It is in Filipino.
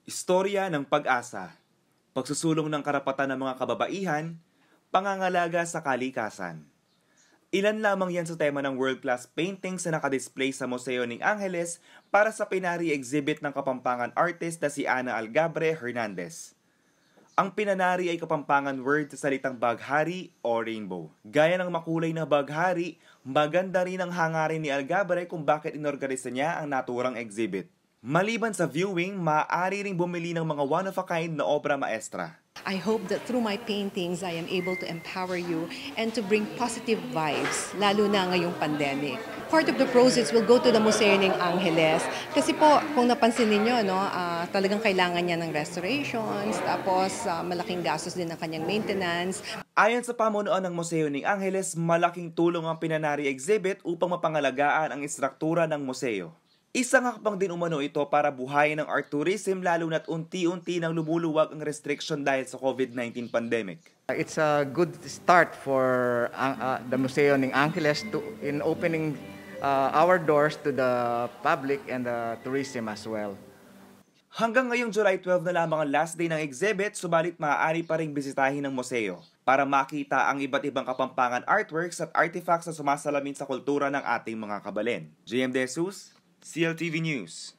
Istorya ng pag-asa, pagsusulong ng karapatan ng mga kababaihan, pangangalaga sa kalikasan. Ilan lamang yan sa tema ng world-class paintings na nakadisplay sa Museo ng Angeles para sa Pinari exhibit ng Kapampangan artist na si Ana Algabre Hernandez. Ang pinanari ay Kapampangan word sa salitang baghari o rainbow. Gaya ng makulay na baghari, maganda rin ang hangarin ni Algabre kung bakit inorganisa niya ang naturang exhibit. Maliban sa viewing, maaari ring bumili ng mga one-of-a-kind na obra maestra. I hope that through my paintings, I am able to empower you and to bring positive vibes, lalo na ngayong pandemic. Part of the proceeds will go to the Museo ng Angeles. Kasi po, kung napansin ninyo, talagang kailangan niya ng restorations, tapos malaking gastos din ng kanyang maintenance. Ayon sa pamunuan ng Museo ng Angeles, malaking tulong ang pinanari exhibit upang mapangalagaan ang istruktura ng museo. Isang hakbang din umano ito para buhayin ng art tourism lalo na't unti-unti nang lumuluwag ang restriction dahil sa COVID-19 pandemic. It's a good start for the Museo ng Angeles in opening our doors to the public and the tourism as well. Hanggang ngayong July 12 na lamang ang last day ng exhibit, subalit maaari pa ring bisitahin ng museo para makita ang iba't ibang Kapampangan artworks at artifacts na sumasalamin sa kultura ng ating mga kabalin. JM De Jesus, CLTV News.